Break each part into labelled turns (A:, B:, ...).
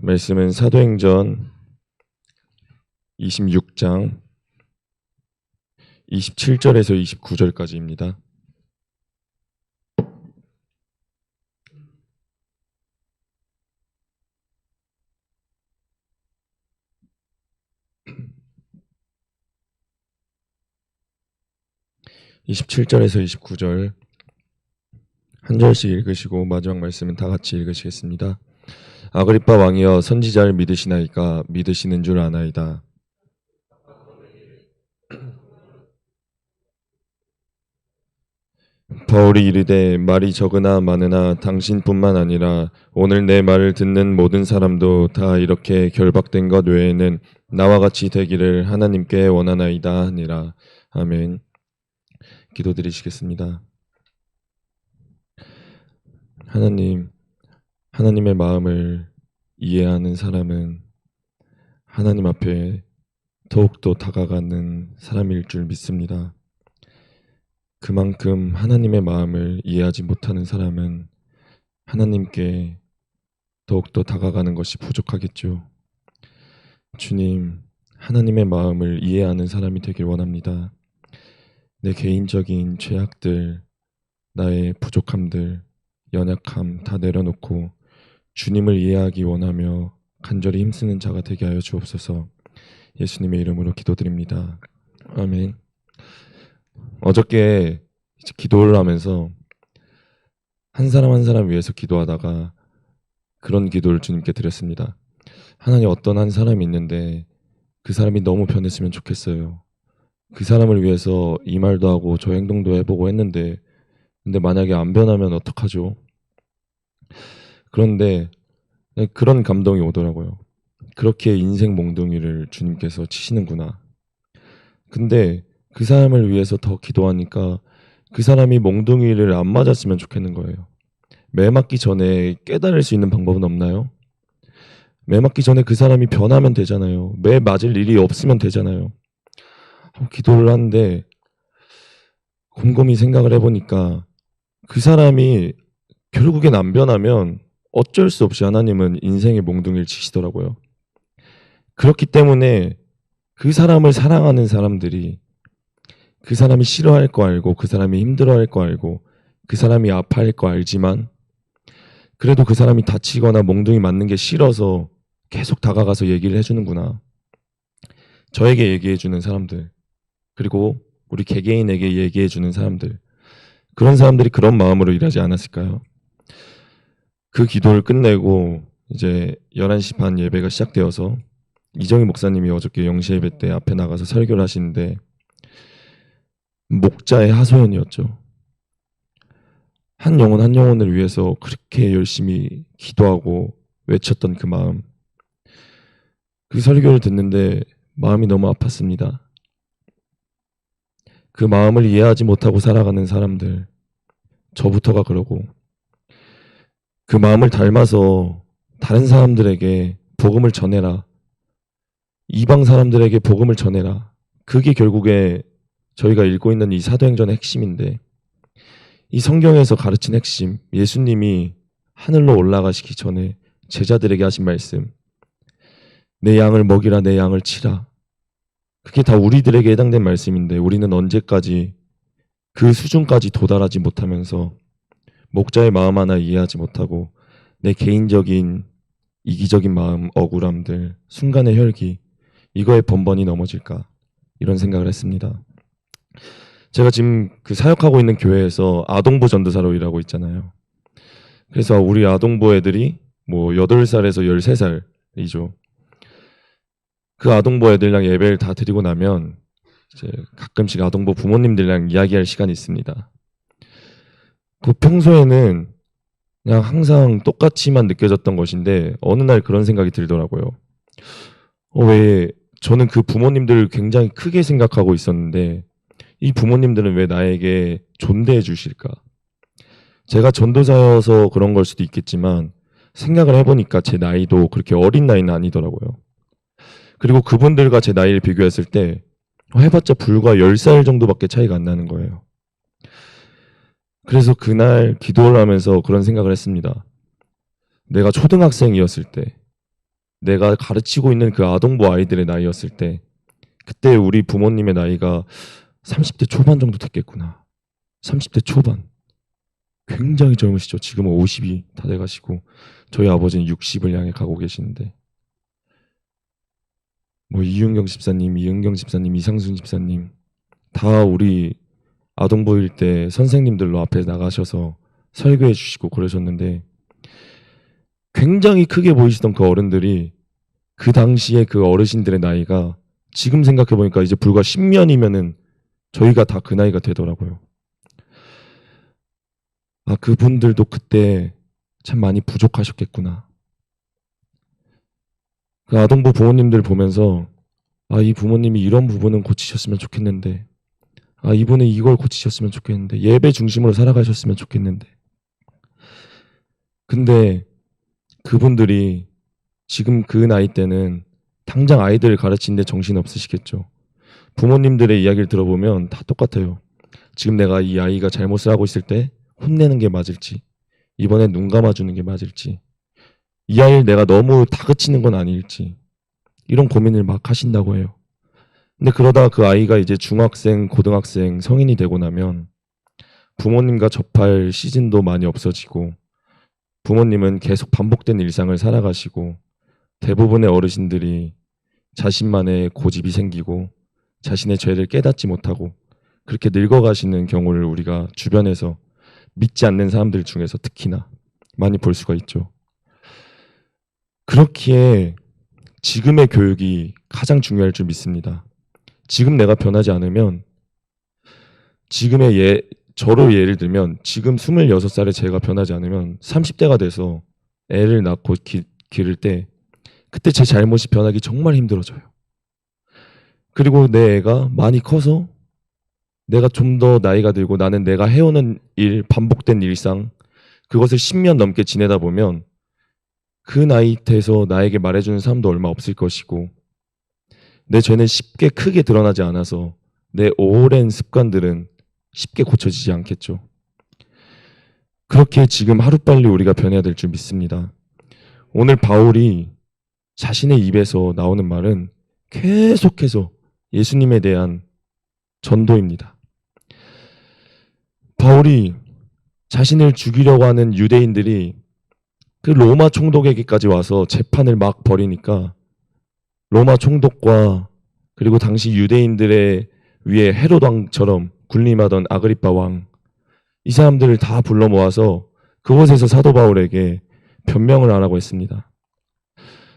A: 말씀은 사도행전 26장 27절에서 29절까지입니다. (27절에서 29절) 한 절씩 읽으시고 마지막 말씀은 다 같이 읽으시겠습니다. 아그리빠 왕이여, 선지자를 믿으시나이까? 믿으시는 줄 아나이다. 바울이 이르되, 말이 적으나 많으나 당신뿐만 아니라 오늘 내 말을 듣는 모든 사람도 다 이렇게 결박된 것 외에는 나와 같이 되기를 하나님께 원하나이다 하니라. 아멘. 기도드리시겠습니다. 하나님, 하나님의 마음을 이해하는 사람은 하나님 앞에 더욱더 다가가는 사람일 줄 믿습니다. 그만큼 하나님의 마음을 이해하지 못하는 사람은 하나님께 더욱더 다가가는 것이 부족하겠죠. 주님, 하나님의 마음을 이해하는 사람이 되길 원합니다. 내 개인적인 죄악들, 나의 부족함들, 연약함 다 내려놓고 주님을 이해하기 원하며 간절히 힘쓰는 자가 되게 하여 주옵소서. 예수님의 이름으로 기도드립니다. 아멘. 어저께 기도를 하면서 한 사람 한 사람 위해서 기도하다가 그런 기도를 주님께 드렸습니다. 하나님, 어떤 한 사람이 있는데 그 사람이 너무 변했으면 좋겠어요. 그 사람을 위해서 이 말도 하고 저 행동도 해보고 했는데 근데 만약에 안 변하면 어떡하죠? 그런데 그런 감동이 오더라고요. 그렇게 인생 몽둥이를 주님께서 치시는구나. 근데 그 사람을 위해서 더 기도하니까 그 사람이 몽둥이를 안 맞았으면 좋겠는 거예요. 매 맞기 전에 깨달을 수 있는 방법은 없나요? 매 맞기 전에 그 사람이 변하면 되잖아요. 매 맞을 일이 없으면 되잖아요. 기도를 하는데 곰곰이 생각을 해보니까 그 사람이 결국엔 안 변하면 어쩔 수 없이 하나님은 인생의 몽둥이를 치시더라고요. 그렇기 때문에 그 사람을 사랑하는 사람들이 그 사람이 싫어할 거 알고 그 사람이 힘들어할 거 알고 그 사람이 아파할 거 알지만 그래도 그 사람이 다치거나 몽둥이 맞는 게 싫어서 계속 다가가서 얘기를 해주는구나. 저에게 얘기해주는 사람들, 그리고 우리 개개인에게 얘기해주는 사람들, 그런 사람들이 그런 마음으로 일하지 않았을까요? 그 기도를 끝내고 이제 11시 반 예배가 시작되어서 이정희 목사님이 어저께 영시 예배 때 앞에 나가서 설교를 하시는데 목자의 하소연이었죠. 한 영혼 한 영혼을 위해서 그렇게 열심히 기도하고 외쳤던 그 마음, 그 설교를 듣는데 마음이 너무 아팠습니다. 그 마음을 이해하지 못하고 살아가는 사람들, 저부터가 그러고 그 마음을 닮아서 다른 사람들에게 복음을 전해라. 이방 사람들에게 복음을 전해라. 그게 결국에 저희가 읽고 있는 이 사도행전의 핵심인데, 이 성경에서 가르친 핵심, 예수님이 하늘로 올라가시기 전에 제자들에게 하신 말씀, 내 양을 먹이라, 내 양을 치라. 그게 다 우리들에게 해당된 말씀인데 우리는 언제까지 그 수준까지 도달하지 못하면서 목자의 마음 하나 이해하지 못하고 내 개인적인 이기적인 마음, 억울함들, 순간의 혈기, 이거에 번번이 넘어질까, 이런 생각을 했습니다. 제가 지금 그 사역하고 있는 교회에서 아동부 전도사로 일하고 있잖아요. 그래서 우리 아동부 애들이 뭐 8살에서 13살이죠. 그 아동부 애들이랑 예배를 다 드리고 나면 이제 가끔씩 아동부 부모님들이랑 이야기할 시간이 있습니다. 그 평소에는 그냥 항상 똑같이만 느껴졌던 것인데 어느 날 그런 생각이 들더라고요. 왜 저는 그 부모님들을 굉장히 크게 생각하고 있었는데 이 부모님들은 왜 나에게 존대해 주실까? 제가 전도사여서 그런 걸 수도 있겠지만 생각을 해보니까 제 나이도 그렇게 어린 나이는 아니더라고요. 그리고 그분들과 제 나이를 비교했을 때 해봤자 불과 10살 정도밖에 차이가 안 나는 거예요. 그래서 그날 기도를 하면서 그런 생각을 했습니다. 내가 초등학생이었을 때, 내가 가르치고 있는 그 아동부 아이들의 나이였을 때 그때 우리 부모님의 나이가 30대 초반 정도 됐겠구나. 30대 초반. 굉장히 젊으시죠. 지금은 50이 다 돼가시고 저희 아버지는 60을 향해 가고 계시는데 뭐 이은경 집사님, 이상순 집사님 다 우리 아동부일 때 선생님들로 앞에 나가셔서 설교해 주시고 그러셨는데 굉장히 크게 보이시던 그 어른들이 그 당시에 그 어르신들의 나이가 지금 생각해 보니까 이제 불과 10년이면은 저희가 다 그 나이가 되더라고요. 아, 그분들도 그때 참 많이 부족하셨겠구나. 그 아동부 부모님들 보면서 아, 이 부모님이 이런 부분은 고치셨으면 좋겠는데 아, 이분은 이걸 고치셨으면 좋겠는데 예배 중심으로 살아가셨으면 좋겠는데 근데 그분들이 지금 그 나이 때는 당장 아이들을 가르치는데 정신 없으시겠죠. 부모님들의 이야기를 들어보면 다 똑같아요. 지금 내가 이 아이가 잘못을 하고 있을 때 혼내는 게 맞을지 이번엔 눈 감아주는 게 맞을지 이 아이를 내가 너무 다그치는 건 아닐지 이런 고민을 막 하신다고 해요. 근데 그러다 그 아이가 이제 중학생, 고등학생, 성인이 되고 나면 부모님과 접할 시즌도 많이 없어지고 부모님은 계속 반복된 일상을 살아가시고 대부분의 어르신들이 자신만의 고집이 생기고 자신의 죄를 깨닫지 못하고 그렇게 늙어가시는 경우를 우리가 주변에서 믿지 않는 사람들 중에서 특히나 많이 볼 수가 있죠. 그렇기에 지금의 교육이 가장 중요할 줄 믿습니다. 지금 내가 변하지 않으면 지금의 저로 예를 들면 지금 26살의 제가 변하지 않으면 30대가 돼서 애를 낳고 기를 때 그때 제 잘못이 변하기 정말 힘들어져요. 그리고 내 애가 많이 커서 내가 좀 더 나이가 들고 나는 내가 해오는 일, 반복된 일상 그것을 10년 넘게 지내다 보면 그 나이 때에서 나에게 말해주는 사람도 얼마 없을 것이고 내 죄는 쉽게 크게 드러나지 않아서 내 오랜 습관들은 쉽게 고쳐지지 않겠죠. 그렇게 지금 하루빨리 우리가 변해야 될 줄 믿습니다. 오늘 바울이 자신의 입에서 나오는 말은 계속해서 예수님에 대한 전도입니다. 바울이 자신을 죽이려고 하는 유대인들이 그 로마 총독에게까지 와서 재판을 막 벌이니까 로마 총독과 그리고 당시 유대인들의 위에 헤롯 왕처럼 군림하던 아그리파 왕, 이 사람들을 다 불러 모아서 그곳에서 사도 바울에게 변명을 하라고 했습니다.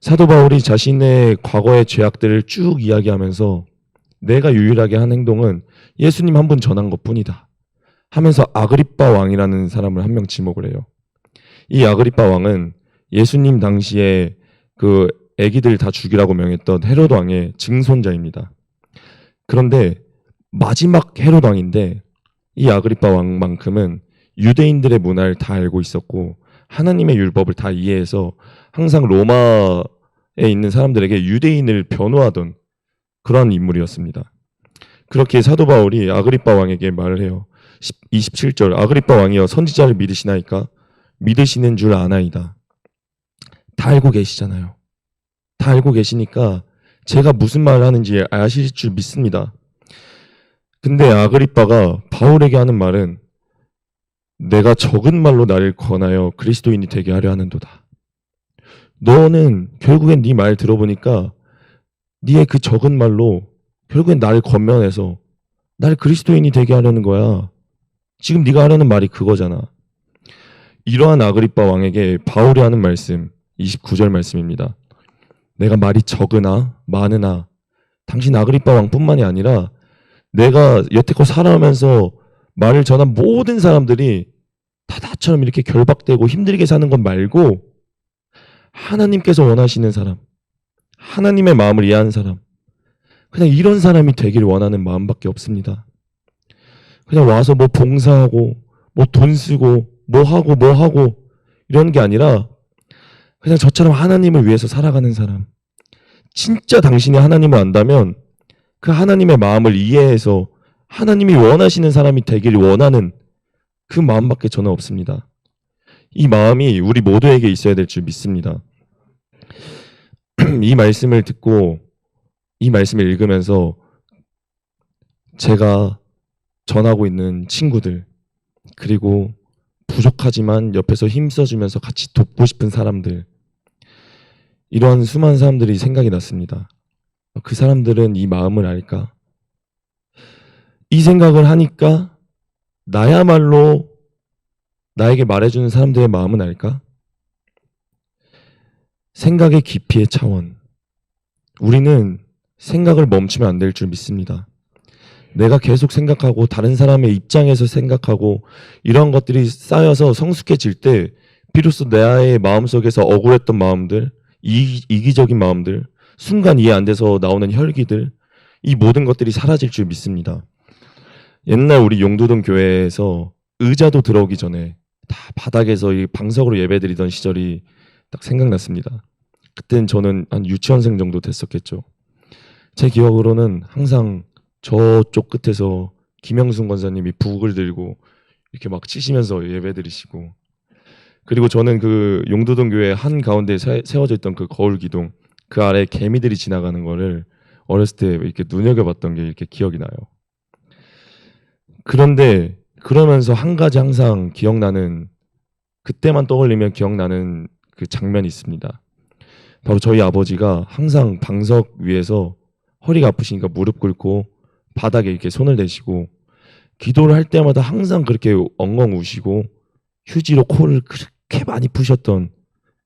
A: 사도 바울이 자신의 과거의 죄악들을 쭉 이야기하면서 내가 유일하게 한 행동은 예수님 한 분 전한 것뿐이다 하면서 아그리파 왕이라는 사람을 한 명 지목을 해요. 이 아그리파 왕은 예수님 당시에 그 애기들 다 죽이라고 명했던 헤롯 왕의 증손자입니다. 그런데 마지막 헤롯 왕인데 이 아그리파 왕만큼은 유대인들의 문화를 다 알고 있었고 하나님의 율법을 다 이해해서 항상 로마에 있는 사람들에게 유대인을 변호하던 그런 인물이었습니다. 그렇게 사도 바울이 아그리파 왕에게 말을 해요. 27절 아그리파 왕이여 선지자를 믿으시나이까? 믿으시는 줄 아나이다. 다 알고 계시잖아요. 다 알고 계시니까 제가 무슨 말을 하는지 아실 줄 믿습니다. 근데 아그리빠가 바울에게 하는 말은 내가 적은 말로 나를 권하여 그리스도인이 되게 하려 하는도다. 너는 결국엔 네 말 들어보니까 네의 그 적은 말로 결국엔 나를 권면해서 나를 그리스도인이 되게 하려는 거야. 지금 네가 하려는 말이 그거잖아. 이러한 아그리빠 왕에게 바울이 하는 말씀 29절 말씀입니다. 내가 말이 적으나 많으나 당신 아그리빠 왕뿐만이 아니라 내가 여태껏 살아오면서 말을 전한 모든 사람들이 다 나처럼 이렇게 결박되고 힘들게 사는 것 말고 하나님께서 원하시는 사람, 하나님의 마음을 이해하는 사람, 그냥 이런 사람이 되기를 원하는 마음밖에 없습니다. 그냥 와서 뭐 봉사하고 뭐 돈 쓰고 뭐 하고 이런 게 아니라 그냥 저처럼 하나님을 위해서 살아가는 사람. 진짜 당신이 하나님을 안다면 그 하나님의 마음을 이해해서 하나님이 원하시는 사람이 되기를 원하는 그 마음밖에 저는 없습니다. 이 마음이 우리 모두에게 있어야 될 줄 믿습니다. 이 말씀을 듣고 이 말씀을 읽으면서 제가 전하고 있는 친구들, 그리고 부족하지만 옆에서 힘써주면서 같이 돕고 싶은 사람들, 이러한 수많은 사람들이 생각이 났습니다. 그 사람들은 이 마음을 알까? 이 생각을 하니까 나야말로 나에게 말해주는 사람들의 마음은 알까? 생각의 깊이의 차원. 우리는 생각을 멈추면 안 될 줄 믿습니다. 내가 계속 생각하고 다른 사람의 입장에서 생각하고 이런 것들이 쌓여서 성숙해질 때 비로소 나의 마음속에서 억울했던 마음들, 이기적인 마음들, 순간 이해 안 돼서 나오는 혈기들, 이 모든 것들이 사라질 줄 믿습니다. 옛날 우리 용두동 교회에서 의자도 들어오기 전에 다 바닥에서 이 방석으로 예배드리던 시절이 딱 생각났습니다. 그때는 저는 한 유치원생 정도 됐었겠죠. 제 기억으로는 항상 저쪽 끝에서 김영순 권사님이 북을 들고 이렇게 막 치시면서 예배드리시고, 그리고 저는 그 용두동 교회 한 가운데 세워져 있던 그 거울 기둥, 그 아래 개미들이 지나가는 거를 어렸을 때 이렇게 눈여겨봤던 게 이렇게 기억이 나요. 그런데 그러면서 한 가지 항상 기억나는, 그때만 떠올리면 기억나는 그 장면이 있습니다. 바로 저희 아버지가 항상 방석 위에서 허리가 아프시니까 무릎 꿇고 바닥에 이렇게 손을 대시고 기도를 할 때마다 항상 그렇게 엉엉 우시고 휴지로 코를 그렇게 많이 푸셨던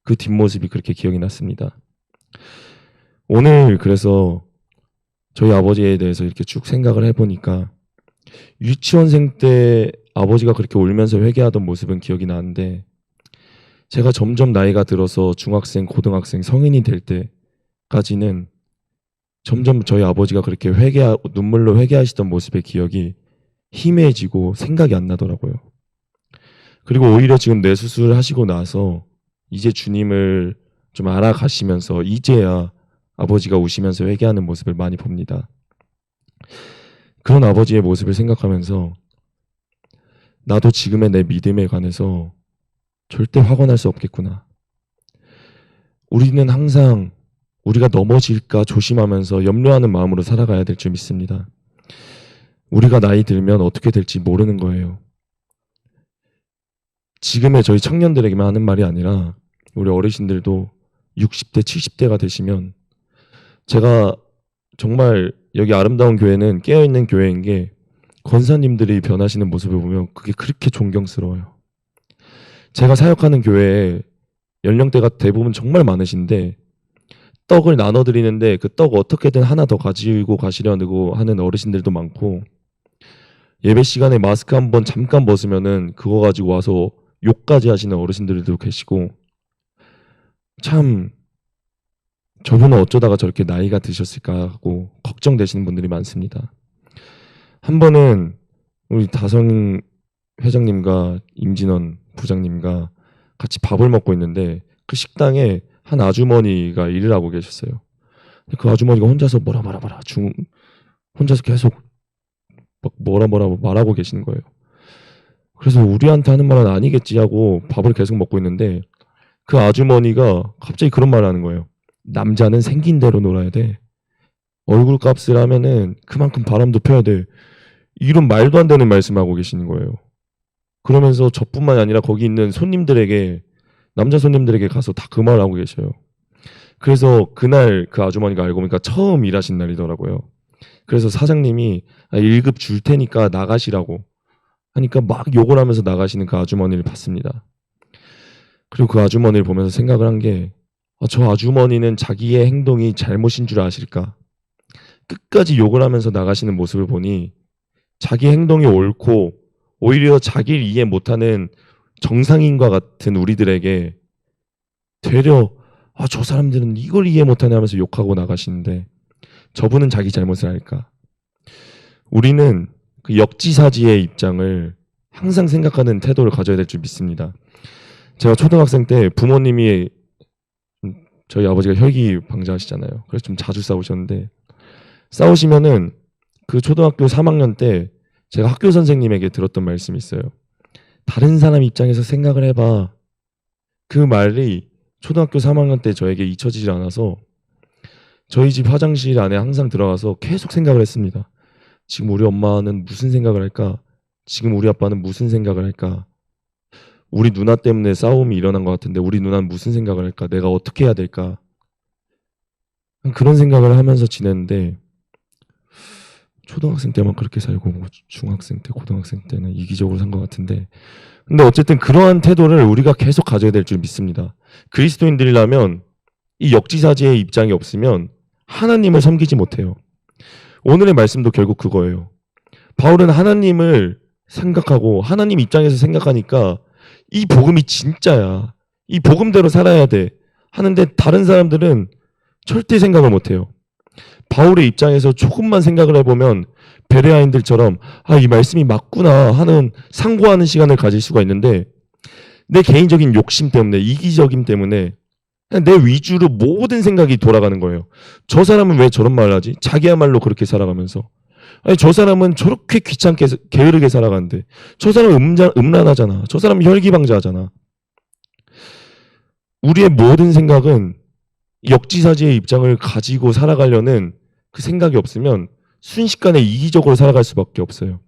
A: 그 뒷모습이 그렇게 기억이 났습니다. 오늘 그래서 저희 아버지에 대해서 이렇게 쭉 생각을 해보니까 유치원생 때 아버지가 그렇게 울면서 회개하던 모습은 기억이 나는데, 제가 점점 나이가 들어서 중학생, 고등학생, 성인이 될 때까지는 점점 저희 아버지가 그렇게 눈물로 회개하시던 모습의 기억이 희미해지고 생각이 안 나더라고요. 그리고 오히려 지금 뇌수술을 하시고 나서 이제 주님을 좀 알아가시면서 이제야 아버지가 우시면서 회개하는 모습을 많이 봅니다. 그런 아버지의 모습을 생각하면서 나도 지금의 내 믿음에 관해서 절대 화가 수 없겠구나. 우리는 항상 우리가 넘어질까 조심하면서 염려하는 마음으로 살아가야 될 줄 믿습니다. 우리가 나이 들면 어떻게 될지 모르는 거예요. 지금의 저희 청년들에게만 하는 말이 아니라 우리 어르신들도 60대, 70대가 되시면, 제가 정말 여기 아름다운 교회는 깨어있는 교회인 게 권사님들이 변하시는 모습을 보면 그게 그렇게 존경스러워요. 제가 사역하는 교회에 연령대가 대부분 정말 많으신데 떡을 나눠드리는데 그 떡 어떻게든 하나 더 가지고 가시려고 하는 어르신들도 많고, 예배 시간에 마스크 한번 잠깐 벗으면은 그거 가지고 와서 욕까지 하시는 어르신들도 계시고, 참 저분은 어쩌다가 저렇게 나이가 드셨을까 하고 걱정되시는 분들이 많습니다. 한 번은 우리 다성 회장님과 임진원 부장님과 같이 밥을 먹고 있는데 그 식당에 한 아주머니가 일을 하고 계셨어요. 그 아주머니가 혼자서 혼자서 계속 막 뭐라 말하고 계시는 거예요. 그래서 우리한테 하는 말은 아니겠지 하고 밥을 계속 먹고 있는데 그 아주머니가 갑자기 그런 말을 하는 거예요. 남자는 생긴 대로 놀아야 돼. 얼굴 값을 하면은 그만큼 바람도 펴야 돼. 이런 말도 안 되는 말씀하고 계시는 거예요. 그러면서 저뿐만이 아니라 거기 있는 손님들에게, 남자 손님들에게 가서 다 그 말을 하고 계셔요. 그래서 그날 그 아주머니가 알고 보니까 처음 일하신 날이더라고요. 그래서 사장님이 1급 줄 테니까 나가시라고 하니까 막 욕을 하면서 나가시는 그 아주머니를 봤습니다. 그리고 그 아주머니를 보면서 생각을 한 게, 저 아주머니는 자기의 행동이 잘못인 줄 아실까? 끝까지 욕을 하면서 나가시는 모습을 보니 자기 행동이 옳고 오히려 자기를 이해 못하는 정상인과 같은 우리들에게 되려 저 사람들은 이걸 이해 못하네 하면서 욕하고 나가시는데 저분은 자기 잘못을 알까? 우리는 그 역지사지의 입장을 항상 생각하는 태도를 가져야 될 줄 믿습니다. 제가 초등학생 때 부모님이, 저희 아버지가 혈기방자하시잖아요. 그래서 좀 자주 싸우셨는데, 싸우시면은 그 초등학교 3학년 때 제가 학교 선생님에게 들었던 말씀이 있어요. 다른 사람 입장에서 생각을 해봐. 그 말이 초등학교 3학년 때 저에게 잊혀지지 않아서 저희 집 화장실 안에 항상 들어가서 계속 생각을 했습니다. 지금 우리 엄마는 무슨 생각을 할까? 지금 우리 아빠는 무슨 생각을 할까? 우리 누나 때문에 싸움이 일어난 것 같은데 우리 누나는 무슨 생각을 할까? 내가 어떻게 해야 될까? 그런 생각을 하면서 지냈는데 초등학생 때만 그렇게 살고 중학생 때, 고등학생 때는 이기적으로 산 것 같은데 근데 어쨌든 그러한 태도를 우리가 계속 가져야 될 줄 믿습니다. 그리스도인들이라면 이 역지사지의 입장이 없으면 하나님을 섬기지 못해요. 오늘의 말씀도 결국 그거예요. 바울은 하나님을 생각하고 하나님 입장에서 생각하니까 이 복음이 진짜야. 이 복음대로 살아야 돼. 하는데 다른 사람들은 절대 생각을 못해요. 바울의 입장에서 조금만 생각을 해보면 베레아인들처럼 이 말씀이 맞구나 하는 상고하는 시간을 가질 수가 있는데 내 개인적인 욕심 때문에 이기적임 때문에 그냥 내 위주로 모든 생각이 돌아가는 거예요. 저 사람은 왜 저런 말을 하지? 자기야말로 그렇게 살아가면서 아니 저 사람은 저렇게 귀찮게 게으르게 살아가는데 저 사람은 음란하잖아. 저 사람은 혈기방자하잖아. 우리의 모든 생각은 역지사지의 입장을 가지고 살아가려는 그 생각이 없으면 순식간에 이기적으로 살아갈 수밖에 없어요.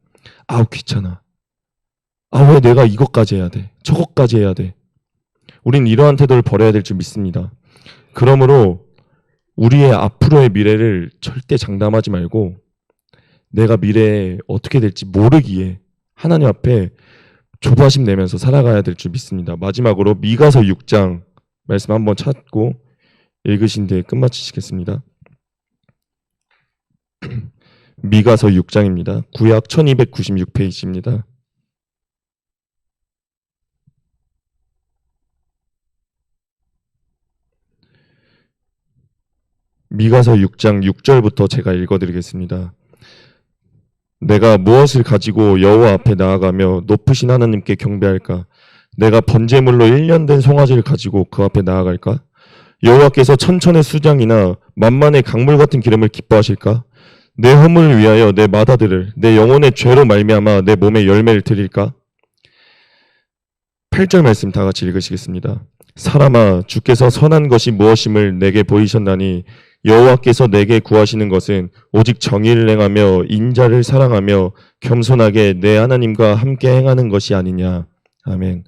A: 아우 귀찮아. 왜 내가 이것까지 해야 돼? 저것까지 해야 돼? 우린 이러한 태도를 버려야 될 줄 믿습니다. 그러므로 우리의 앞으로의 미래를 절대 장담하지 말고 내가 미래에 어떻게 될지 모르기에 하나님 앞에 조바심 내면서 살아가야 될 줄 믿습니다. 마지막으로 미가서 6장 말씀 한번 찾고 읽으신 뒤에 끝마치시겠습니다. 미가서 6장입니다. 구약 1296페이지입니다. 미가서 6장 6절부터 제가 읽어드리겠습니다. 내가 무엇을 가지고 여호와 앞에 나아가며 높으신 하나님께 경배할까? 내가 번제물로 1년 된 송아지를 가지고 그 앞에 나아갈까? 여호와께서 천천의 수장이나 만만의 강물 같은 기름을 기뻐하실까? 내 허물을 위하여 내 맏아들을 내 영혼의 죄로 말미암아 내 몸에 열매를 드릴까? 8절 말씀 다 같이 읽으시겠습니다. 사람아 주께서 선한 것이 무엇임을 내게 보이셨나니 여호와께서 내게 구하시는 것은 오직 정의를 행하며 인자를 사랑하며 겸손하게 내 하나님과 함께 행하는 것이 아니냐. 아멘.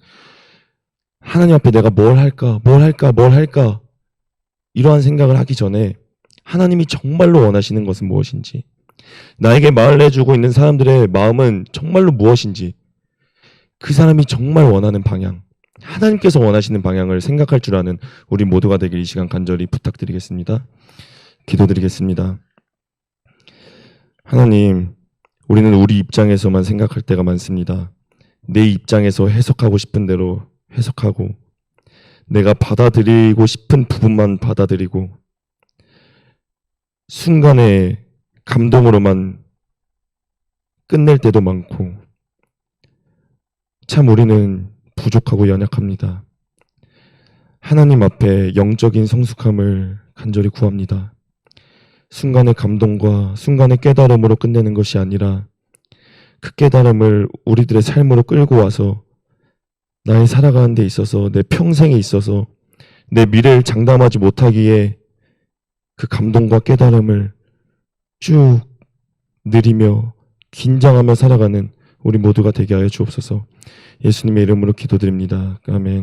A: 하나님 앞에 내가 뭘 할까 이러한 생각을 하기 전에 하나님이 정말로 원하시는 것은 무엇인지, 나에게 말을 해주고 있는 사람들의 마음은 정말로 무엇인지, 그 사람이 정말 원하는 방향, 하나님께서 원하시는 방향을 생각할 줄 아는 우리 모두가 되길 이 시간 간절히 부탁드리겠습니다. 기도드리겠습니다. 하나님, 우리는 우리 입장에서만 생각할 때가 많습니다. 내 입장에서 해석하고 싶은 대로 해석하고 내가 받아들이고 싶은 부분만 받아들이고 순간의 감동으로만 끝낼 때도 많고 참 우리는 부족하고 연약합니다. 하나님 앞에 영적인 성숙함을 간절히 구합니다. 순간의 감동과 순간의 깨달음으로 끝내는 것이 아니라 그 깨달음을 우리들의 삶으로 끌고 와서 나의 살아가는 데 있어서 내 평생에 있어서 내 미래를 장담하지 못하기에 그 감동과 깨달음을 쭉 누리며 긴장하며 살아가는 우리 모두가 되게 하여 주옵소서. 예수님의 이름으로 기도드립니다. 아멘.